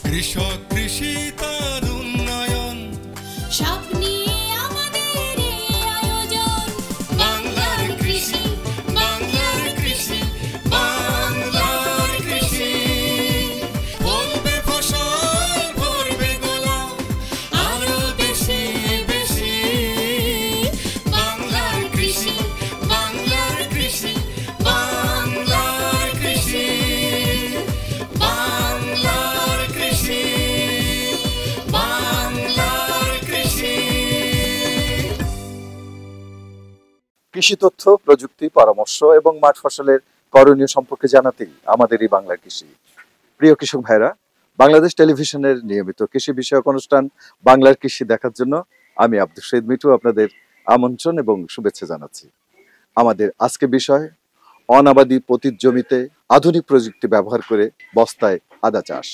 কৃষক কৃষি তার উন্নয়ন সব নিয়ে আমাদের এই আয়োজন। বাংলার কৃষি, বাংলার কৃষি, বাংলার কৃষি। ফলবে ফসল, ভরবে গোলা, আরো বেশি বেশি। বাংলার কৃষি, বাংলার কৃষি, বাংলার কৃষি, বাংলার কৃষি, বাংলার কৃষি। কৃষি তথ্য, প্রযুক্তি, পরামর্শ এবং মাঠ ফসলের করণীয় সম্পর্কে জানাতেই আমাদের এই বাংলার কৃষি। প্রিয় কৃষক ভাইরা, বাংলাদেশ টেলিভিশনের নিয়মিত কৃষি বিষয়ক অনুষ্ঠান বাংলার কৃষি দেখার জন্য আমি আব্দুল শহীদ মিঠু আপনাদের আমন্ত্রণ এবং শুভেচ্ছা জানাচ্ছি। আমাদের আজকে বিষয় অনাবাদি পতিত জমিতে আধুনিক প্রযুক্তি ব্যবহার করে বস্তায় আদা চাষ।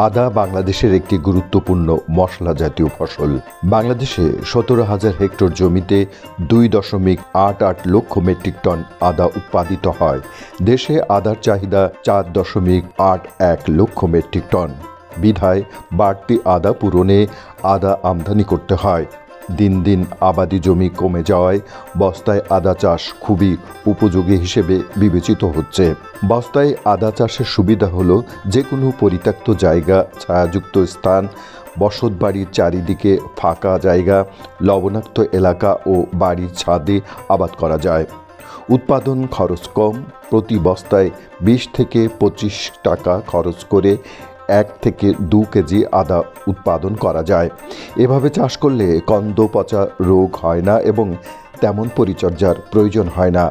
আদা বাংলাদেশের একটি গুরুত্বপূর্ণ মশলা জাতীয় ফসল। বাংলাদেশে 17,000 হেক্টর জমিতে 2.88 লক্ষ মেট্রিক টন আদা উৎপাদিত হয়। দেশে আদার চাহিদা 4.81 লক্ষ মেট্রিক টন। বিধায় বাড়তি আদা পূরণে আদা আমদানি করতে হয়। দিন দিন আবাদি জমি কমে যাওয়ায় বস্তায় আদা চাষ খুবই উপযোগী হিসেবে বিবেচিত হচ্ছে। বস্তায় আদা চাষের সুবিধা হলো যে কোনো পরিত্যক্ত জায়গা, ছায়াযুক্ত স্থান, বসতবাড়ির চারিদিকে ফাঁকা জায়গা, লবণাক্ত এলাকা ও বাড়ির ছাদে আবাদ করা যায়। উৎপাদন খরচ কম। প্রতি বস্তায় 20 থেকে 25 টাকা খরচ করে 1 থেকে 2 কেজি আদা উৎপাদন করা যায়। এভাবে চাষ করলে কন্দ পচা রোগ হয় না এবং তেমন পরিচর্যার প্রয়োজন হয় না।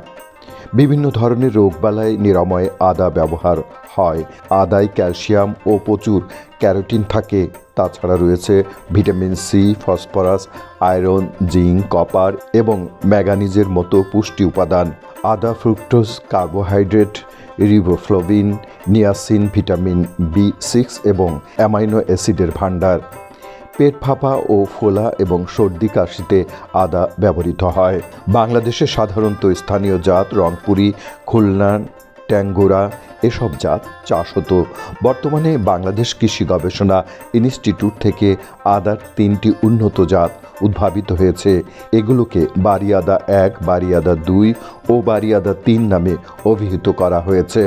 বিভিন্ন ধরনের রোগবালাই নিরাময়ে আদা ব্যবহার হয়। আদায় ক্যালসিয়াম ও প্রচুর ক্যারোটিন থাকে। তাছাড়া রয়েছে vitamin C, phosphorus, iron, zinc, copper এবং ম্যাঙ্গানিজের মতো পুষ্টি উপাদান। আদা fructose, carbohydrate, riboflavin, niacin, vitamin B6 এবং অ্যামাইনো অ্যাসিডের ভাণ্ডার। পেট ফাঁপা ও ফোলা এবং সর্দি কাশিতে আদা ব্যবহৃত হয়। বাংলাদেশে সাধারণত স্থানীয় জাত রংপুরি, খুলনা, ট্যাঙ্গুরা এসব জাত চাষ হতো। বর্তমানে বাংলাদেশ কৃষি গবেষণা ইনস্টিটিউট থেকে আদার 3টি উন্নত জাত উদ্ভাবিত হয়েছে। এগুলোকে বাড়ি আদা 1, বাড়ি আদা 2 ও বাড়ি আদা 3 নামে অভিহিত করা হয়েছে।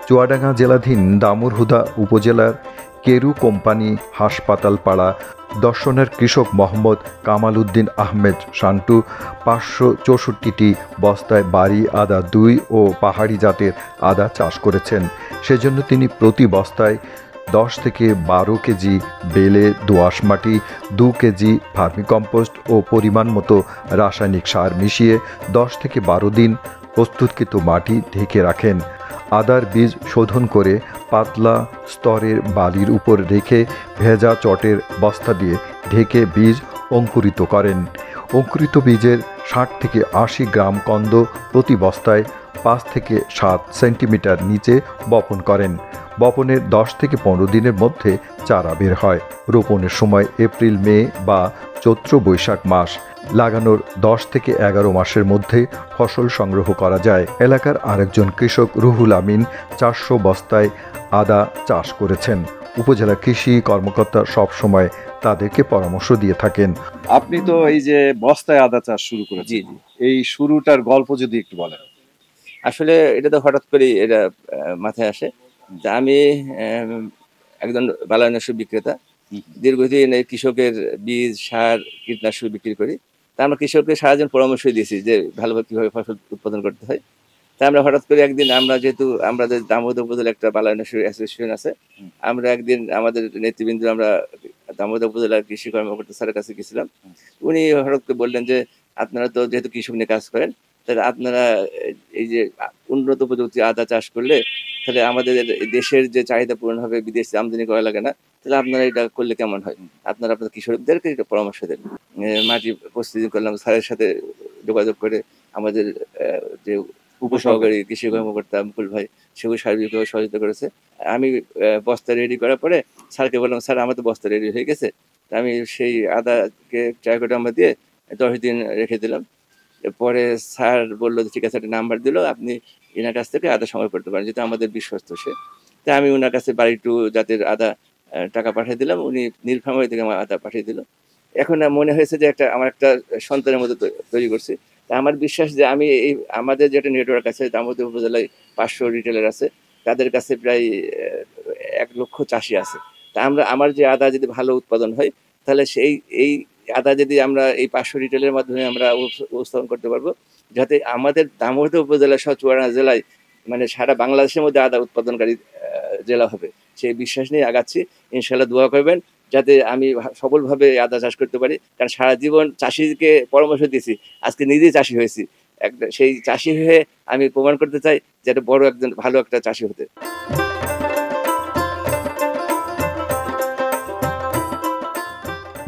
চুয়াডাঙ্গা জেলাধীন দামুড়হুদা উপজেলার কেরু কোম্পানি হাসপাতাল পাড়া দর্শনের কৃষক মোহাম্মদ কামাল উদ্দিন আহমেদ শান্টু 564টি বস্তায় বাড়ি আদা 2 ও পাহাড়ি জাতের আদা চাষ করেছেন। সেজন্য তিনি প্রতি বস্তায় 10 থেকে 12 কেজি বেলে দোআঁশ মাটি, 2 কেজি ভার্মিকম্পোস্ট ও পরিমাণ মতো রাসায়নিক সার মিশিয়ে 10 থেকে 12 দিন প্রস্তুতকৃত মাটি ঢেকে রাখেন। আদার বীজ শোধন করে পাতলা স্তরের বালির উপর রেখে ভেজা চটের বস্তা দিয়ে ঢেকে বীজ অঙ্কুরিত করেন। অঙ্কুরিত বীজের 60 থেকে 80 গ্রাম কন্দ প্রতি বস্তায় 5 থেকে 7 সেন্টিমিটার নিচে বপন করেন। বপনের 10 থেকে 15 দিনের মধ্যে চারা বের হয়। রোপণের সময় এপ্রিল, মে বা চৈত্র বৈশাখ মাস। লাগানোর 10 থেকে 11 মাসের মধ্যে ফসল সংগ্রহ করা যায়। এলাকার আরেকজন কৃষক রুহুল আমিন 400 বস্তায় আদা চাষ করেছেন। উপজেলা কৃষি কর্মকর্তা সব সময় তাদেরকে পরামর্শ দিয়ে থাকেন। আপনি তো এই যে বস্তায় আদা চাষ শুরু করেছেন, এই শুরুটার গল্প যদি একটু বলেন। আসলে এটা তো হঠাৎ করে এটা মাথায় আসে যে আমি একজন বালানাশক বিক্রেতা, দীর্ঘদিন এই কৃষকের বীজ, সার, কীটনাশক বিক্রি করি। তা আমরা কৃষককে সারাদিন পরামর্শ দিয়েছি যে ভালোভাবে কীভাবে ফসল উৎপাদন করতে হয়। তাই আমরা হঠাৎ করে একদিন যেহেতু আমাদের দামোদর উপজেলা একটা বালানাশক অ্যাসোসিয়েশন আছে, আমরা একদিন আমাদের নেতৃবৃন্দ আমরা দামোদর উপজেলার কৃষি কর্মকর্তা স্যারের কাছে গেছিলাম। উনি হঠাৎ করে বললেন যে আপনারা তো যেহেতু কৃষক নিয়ে কাজ করেন, তাহলে আপনারা এই যে উন্নত প্রযুক্তি আদা চাষ করলে তাহলে আমাদের দেশের যে চাহিদা পূরণ হবে, বিদেশে আমদানি করা লাগে না, তাহলে আপনারা এটা করলে কেমন হয়, আপনারা আপনাদের কৃষকদেরকে এটা পরামর্শ দেন। মাটি প্রস্তুতি করলাম, স্যারের সাথে যোগাযোগ করে আমাদের যে উপসহকারী কৃষি কর্মকর্তা মুকুল ভাই, সেগুলো সার্বিকভাবে সহযোগিতা করেছে। আমি বস্তা রেডি করার পরে স্যারকে বললাম, স্যার আমার তো বস্তা রেডি হয়ে গেছে, তা আমি সেই আদাকে ট্রাইকোডার্মা দিয়ে 10 দিন রেখে দিলাম। পরে স্যার বললো যে ঠিক আছে, একটা নাম্বার দিল, আপনি এনার কাছ থেকে আদা সংগ্রহ করতে পারেন, যেহেতু আমাদের বিশ্বস্ত সে। তাই আমি ওনার কাছে বাড়ি টু জাতের আদা টাকা পাঠিয়ে দিলাম, উনি নীলফামারী থেকে আমার আদা পাঠিয়ে দিল। এখন মনে হয়েছে যে আমার একটা সন্তানের মতো তৈরি করছি। তা আমার বিশ্বাস যে আমি এই আমাদের যেটা নেটওয়ার্ক আছে, দামোদর উপজেলায় 500 রিটেলার আছে, তাদের কাছে প্রায় 1 লক্ষ চাষি আছে। তা আমার যে আদা যদি ভালো উৎপাদন হয়, তাহলে এই আদা যদি আমরা এই 500 রিটেলের মাধ্যমে আমরা উপস্থাপন করতে পারবো, যাতে আমাদের দামোদর উপজেলা সহ চুয়াডাঙ্গা জেলায় মানে সারা বাংলাদেশের মধ্যে আদা উৎপাদনকারী জেলা হবে, সেই বিশ্বাস নিয়ে আগাচ্ছি। ইনশাল্লাহ দোয়া করবেন যাতে আমি সফলভাবে আদা চাষ করতে পারি, কারণ সারা জীবন চাষিকে পরামর্শ দিয়েছি, আজকে নিজেই চাষি হয়েছি। সেই চাষি হয়ে আমি প্রমাণ করতে চাই যে একটা বড় একজন ভালো একটা চাষি হতে।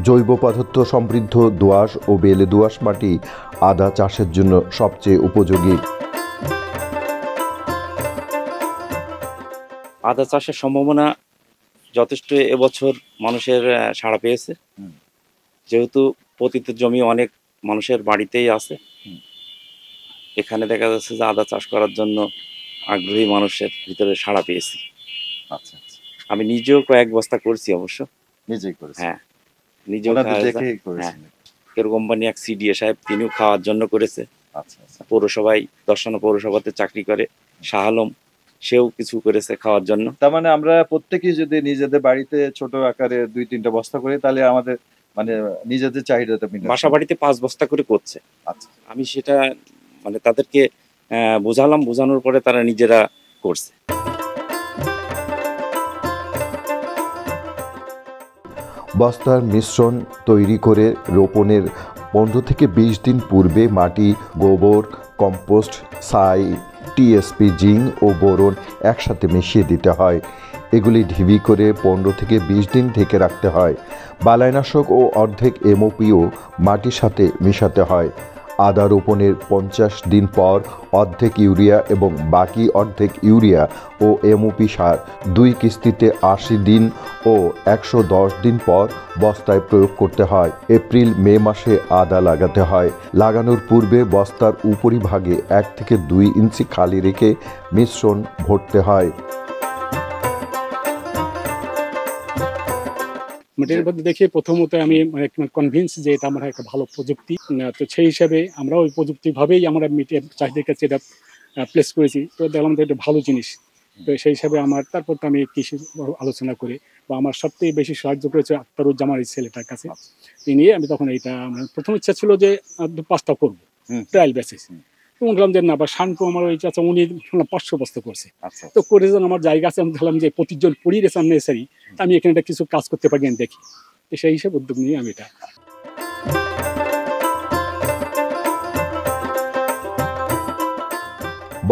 জৈব পদার্থ সমৃদ্ধ দোআঁশ ও বেলে দোআঁশ মাটি আদা চাষের জন্য সবচেয়ে উপযোগী। আদা চাষের সম্ভাবনা যথেষ্ট এবছর মানুষের সাড়া পেয়েছে, যেহেতু পতিত জমি অনেক মানুষের বাড়িতেই আছে। এখানে দেখা যাচ্ছে যে আদা চাষ করার জন্য আগ্রহী মানুষের ভিতরে সাড়া পেয়েছি। আচ্ছা আচ্ছা, আমি নিজেও কয়েক বস্তা করছি অবশ্য। নিজেই করেছেন? হ্যাঁ, নিজেও ওনাদের খাওয়া দেখেই যায়। করেছেন? কেরো কোম্পানি এক সিডিএ সাহেব, তিনিও খাওয়ার জন্য করেছে। আচ্ছা আচ্ছা, পৌরসভায় দর্শনা পৌরসভাতে চাকরি করে শাহ আলম, সেও কিছু করেছে খাওয়ার জন্য। তার মানে আমরা প্রত্যেকেই যদি নিজেদের বাড়িতে ছোট আকারে 2-3টা বস্তা করি, তাহলে আমাদের মানে নিজেদের চাহিদাটা মিটবে। বাসা বাড়িতে 5 বস্তা করে করছে। আচ্ছা, আমি সেটা মানে তাদেরকে বোঝালাম, বোঝানোর পরে তারা নিজেরা করছে। বস্তার মিশ্রণ তৈরি করে রোপণের 15 থেকে 20 দিন পূর্বে মাটি, গোবর, কম্পোস্ট, ছাই, টিএসপি, জিঙ্ক ও বোরন একসাথে মিশিয়ে দিতে হয়। এগুলি ঢিবি করে 15 থেকে 20 দিন ঢেকে রাখতে হয়। বালাইনাশক ও অর্ধেক এমওপিও মাটির সাথে মিশাতে হয়। আদা রোপণের 50 দিন পর অর্ধেক ইউরিয়া এবং বাকি অর্ধেক ইউরিয়া ও এমওপি সার 2 কিস্তিতে 80 দিন ও 110 দিন পর বস্তায় প্রয়োগ করতে হয়। এপ্রিল-মে মাসে আদা লাগাতে হয়। লাগানোর পূর্বে বস্তার উপরিভাগে 1 থেকে 2 ইঞ্চি খালি রেখে মিশ্রণ ভরতে হয়। মেটেরিয়াল মধ্যে দেখে প্রথমত আমি কনভিন্স যে এটা আমার একটা ভালো প্রযুক্তি। তো সেই হিসাবে আমরা ওই প্রযুক্তিভাবেই আমরা চাষিদের কাছে এটা প্লেস করেছি। তো দেখলাম যে এটা ভালো জিনিস। তো সেই হিসাবে আমার তারপর তো আমি কৃষি আলোচনা করে বা আমার সবথেকে বেশি সাহায্য করেছে আক্তারুজ্জামান এই ছেলেটার কাছে। এই নিয়ে আমি তখন এটা আমার প্রথম ইচ্ছা ছিল যে 5টা করবো ট্রায়াল বেসিস। বললাম যে না, বা শান্ত আমার ওই চাচা উনি 500 বস্তা করছে। তো করে যখন আমার জায়গা আছে, আমি দেখলাম যে 25 জন পড়িয়ে গেছে নেসারি, আমি এখানে একটা কিছু কাজ করতে পারি দেখি। তো সেই হিসাবে উদ্যোগ নিয়ে আমি এটা।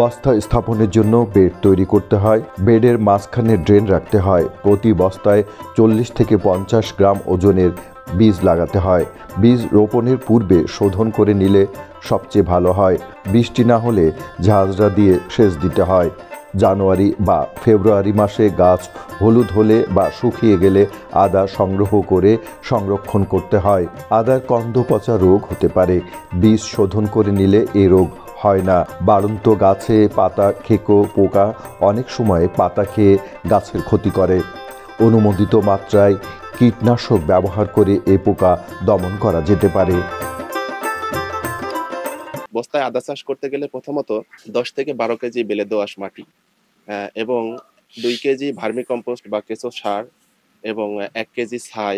বস্তা স্থাপনের জন্য বেড তৈরি করতে হয়। বেডের মাঝখানে ড্রেন রাখতে হয়। প্রতি বস্তায় 40 থেকে 50 গ্রাম ওজনের বীজ লাগাতে হয়। বীজ রোপণের পূর্বে শোধন করে নিলে সবচেয়ে ভালো হয়। বৃষ্টি না হলে ঝাঁঝরা দিয়ে সেচ দিতে হয়। জানুয়ারি বা ফেব্রুয়ারি মাসে গাছ হলুদ হলে বা শুকিয়ে গেলে আদা সংগ্রহ করে সংরক্ষণ করতে হয়। আদার কন্দ পচা রোগ হতে পারে। বীজ শোধন করে নিলে এ রোগ হয় না। বাড়ন্ত গাছে পাতা খেকো পোকা অনেক সময় পাতা খেয়ে গাছের ক্ষতি করে। অনুমোদিত মাত্রায় কীটনাশক ব্যবহার করে এ পোকা দমন করা যেতে পারে। বস্তায় আদা চাষ করতে গেলে প্রথমত 10 থেকে 12 কেজি বেলে দোআঁশ মাটি এবং 2 কেজি ভার্মি কম্পোস্ট বা কেঁচো সার এবং 1 কেজি ছাই,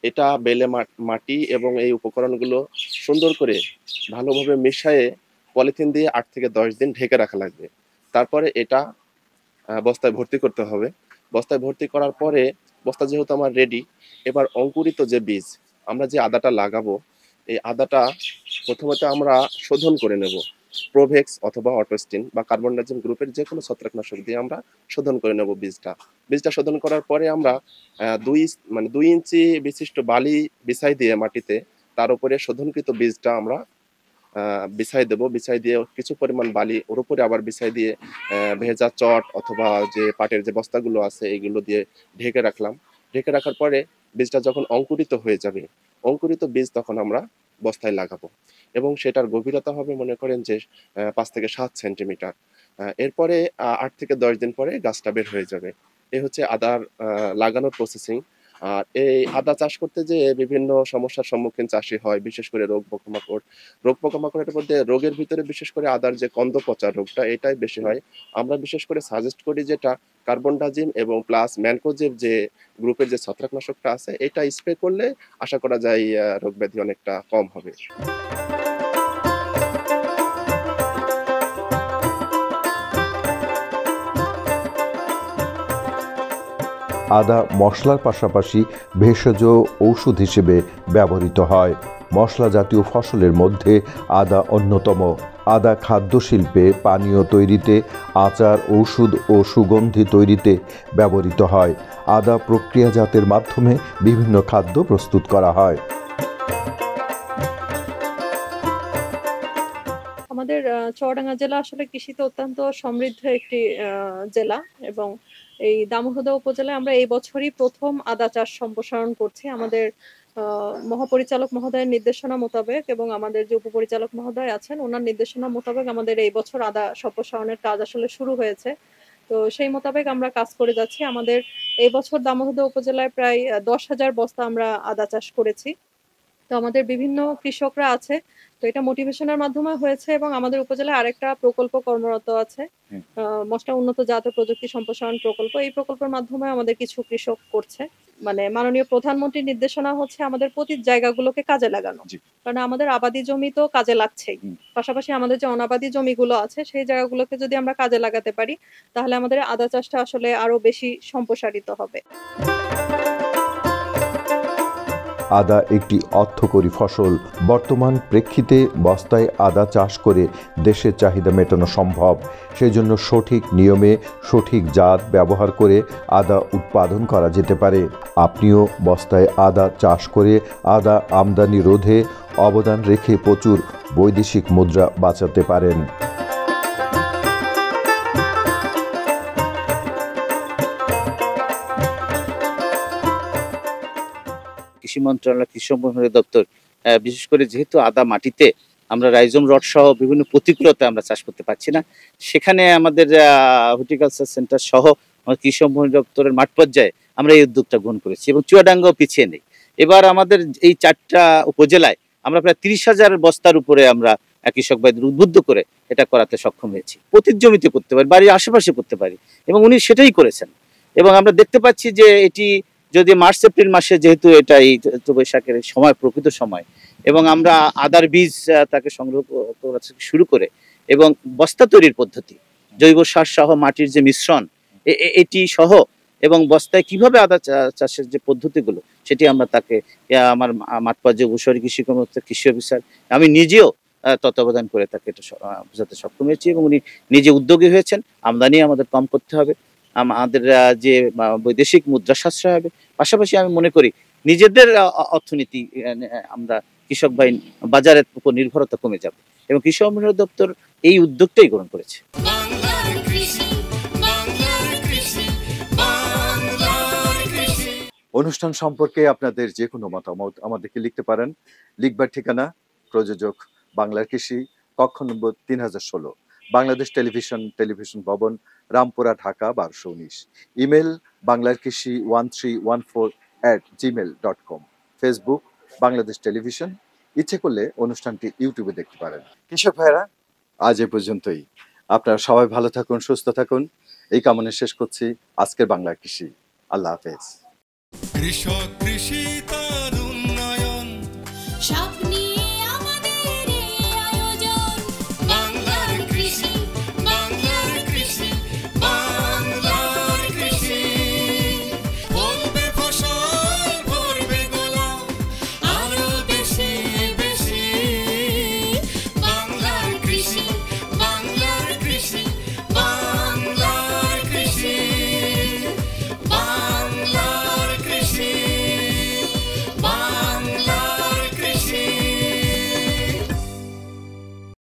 এটা বেলে মাটি এবং এই উপকরণগুলো সুন্দর করে ভালোভাবে মিশিয়ে পলিথিন দিয়ে 8 থেকে 10 দিন ঢেকে রাখা লাগবে। তারপরে এটা বস্তায় ভর্তি করতে হবে। বস্তায় ভর্তি করার পরে বস্তা যেহেতু আমার রেডি, এবার অঙ্কুরিত যে বীজ আমরা যে আদাটা লাগাবো, এই আদাটা প্রথমত আমরা শোধন করে নেব। প্রোভেক্স অথবা অটোস্টিন বা কার্বন ডাইজিম গ্রুপের যে কোনো ছত্রাকনাশক দিয়ে আমরা শোধন করে নেব বীজটা শোধন করার পরে আমরা 2 ইঞ্চি বিশিষ্ট বালি বিছাই দিয়ে মাটিতে তার উপরে শোধনকৃত বীজটা আমরা বিছাই দেব। বিছাই দিয়ে কিছু পরিমাণ বালি ওর উপরে আবার বিছাই দিয়ে ভেজা চট অথবা যে পাটের যে বস্তাগুলো আছে এইগুলো দিয়ে ঢেকে রাখলাম। ঢেকে রাখার পরে বীজটা যখন অঙ্কুরিত হয়ে যাবে, অঙ্কুরিত বীজ তখন আমরা বস্তায় লাগাবো এবং সেটার গভীরতা হবে মনে করেন যে 5 থেকে 7 সেন্টিমিটার। এরপরে 8 থেকে 10 দিন পরে গাছটা বের হয়ে যাবে। এই হচ্ছে আদার লাগানোর প্রসেসিং। আর এই আদা চাষ করতে যেয়ে বিভিন্ন সমস্যার সম্মুখীন চাষি হয়, বিশেষ করে রোগ পোকামাকড়ের মধ্যে রোগের ভিতরে বিশেষ করে আদার যে কন্দ পচা রোগটা, এটাই বেশি হয়। আমরা বিশেষ করে সাজেস্ট করি যেটা কার্বনডাজিম এবং প্লাস ম্যানকোজেব যে গ্রুপের যে ছত্রাকনাশকটা আছে, এটা স্প্রে করলে আশা করা যায় রোগ ব্যাধি অনেকটা কম হবে। আদা মশলার পাশাপাশি ভেষজ ঔষধ হিসেবে ব্যবহৃত হয়। মশলা জাতীয় ফসলের মধ্যে আদা অন্যতম। আদা খাদ্য শিল্পে পানীয় তৈরিতে, আচার, ঔষধ ও সুগন্ধি তৈরিতে ব্যবহৃত হয়। আদা প্রক্রিয়াজাতের মাধ্যমে বিভিন্ন খাদ্য প্রস্তুত করা হয়। আমাদের চুয়াডাঙ্গা জেলা আসলে কৃষিতে অত্যন্ত সমৃদ্ধ একটি জেলা এবং এই দামোহদা উপজেলায় আমরা এই বছরই প্রথম আদা চাষ সম্প্রসারণ করছি। আমাদের মহাপরিচালক মহোদয়ের নির্দেশনা মোতাবেক এবং আমাদের যে উপপরিচালক মহোদয় আছেন ওনার নির্দেশনা মোতাবেক আমাদের এই বছর আদা সম্প্রসারণের কাজ আসলে শুরু হয়েছে। তো সেই মোতাবেক আমরা কাজ করে যাচ্ছি। আমাদের এই বছর দামোহদা উপজেলায় প্রায় 10,000 বস্তা আমরা আদা চাষ করেছি। তো আমাদের বিভিন্ন কৃষকরা আছে, তো এটা মোটিভেশনের মাধ্যমে হয়েছে এবং আমাদের উপজেলায় আরেকটা প্রকল্প কর্মরত আছে, মশলা উন্নত জাত প্রযুক্তি সম্প্রসারণ প্রকল্প। এই প্রকল্পের মাধ্যমে আমাদের কিছু কৃষক করছে। মানে মাননীয় প্রধানমন্ত্রীর নির্দেশনা হচ্ছে আমাদের প্রতি জায়গাগুলোকে কাজে লাগানো, কারণ আমাদের আবাদি জমি তো কাজে লাগছেই, পাশাপাশি আমাদের যে অনাবাদি জমিগুলো আছে সেই জায়গাগুলোকে যদি আমরা কাজে লাগাতে পারি তাহলে আমাদের আদা চাষটা আসলে আরো বেশি সম্প্রসারিত হবে। আদা একটি অর্থকরী ফসল। বর্তমান প্রেক্ষিতে বস্তায় আদা চাষ করে দেশের চাহিদা মেটানো সম্ভব। সেজন্য সঠিক নিয়মে সঠিক জাত ব্যবহার করে আদা উৎপাদন করা যেতে পারে। আপনিও বস্তায় আদা চাষ করে আদা আমদানি রোধে অবদান রেখে প্রচুর বৈদেশিক মুদ্রা বাঁচাতে পারেন। কৃষি মন্ত্রণালয়, কৃষি সম্প্রসারণ দপ্তর বিশেষ করে যেহেতু আদা মাটিতে আমরা রাইজোম রড সহ বিভিন্ন প্রতিকূলতা আমরা চাষ করতে পারছি না, সেখানে আমাদের হর্টিকালচার সেন্টার সহ কৃষি সম্প্রসারণ দপ্তরের মাঠ পর্যায়ে আমরা এই উদ্যোগটা গ্রহণ করেছি এবং চুয়াডাঙ্গাও পিছিয়ে নেই। এবার আমাদের এই 4টা উপজেলায় আমরা প্রায় 30,000 বস্তার উপরে আমরা কৃষক ভাইদের উদ্বুদ্ধ করে এটা করাতে সক্ষম হয়েছি। প্রতি জমিতে করতে পারি, বাড়ির আশেপাশে করতে পারি এবং উনি সেটাই করেছেন। এবং আমরা দেখতে পাচ্ছি যে এটি যদি মার্চ এপ্রিল মাসে, যেহেতু এটা এই বৈশাখের সময়, প্রকৃত সময়, এবং আমরা আদার বীজ তাকে সংগ্রহ করা শুরু করে এবং বস্তা তৈরির পদ্ধতি, জৈব সার সহ মাটির যে মিশ্রণ এটি সহ এবং বস্তায় কিভাবে আদা চাষের যে পদ্ধতিগুলো সেটি আমরা তাকে আমার মাঠ পর্যায়ে উপসহকারী কৃষি কর্মকর্তা, কৃষি অফিসার, আমি নিজেও তত্ত্বাবধান করে তাকে এটা বোঝাতে সক্ষম হয়েছি এবং উনি নিজে উদ্যোগী হয়েছেন। আমদানি আমাদের কম করতে হবে, আমাদের যে বৈদেশিক মুদ্রা সাশ্রয় হবে, পাশাপাশি আমি মনে করি নিজেদের অর্থনীতি, আমরা কৃষক ভাই বাজারের উপর নির্ভরতা কমে যাবে এবং কৃষি সম্প্রসারণ দপ্তর এই উদ্যোগটাই গ্রহণ করেছে। অনুষ্ঠান সম্পর্কে আপনাদের যে কোনো মতামত আমাদেরকে লিখতে পারেন। লিখবার ঠিকানা প্রযোজক বাংলার কৃষি, কক্ষ নম্বর 3016, বাংলাদেশ টেলিভিশন ভবন, রামপুরা, ঢাকা 1219। ইমেল বাংলার কৃষি 1314@gmail.com। Facebook Bangladesh television. ইচ্ছে করলে অনুষ্ঠানটি ইউটিউবে দেখতে পারেন। কৃষক ভাইরা, আজ এ পর্যন্তই। আপনারা সবাই ভালো থাকুন, সুস্থ থাকুন, এই কামনা শেষ করছি আজকের বাংলার কৃষি। আল্লাহ হাফেজ। কৃষক, কৃষি তার উন্নয়ন, স্বপ্নে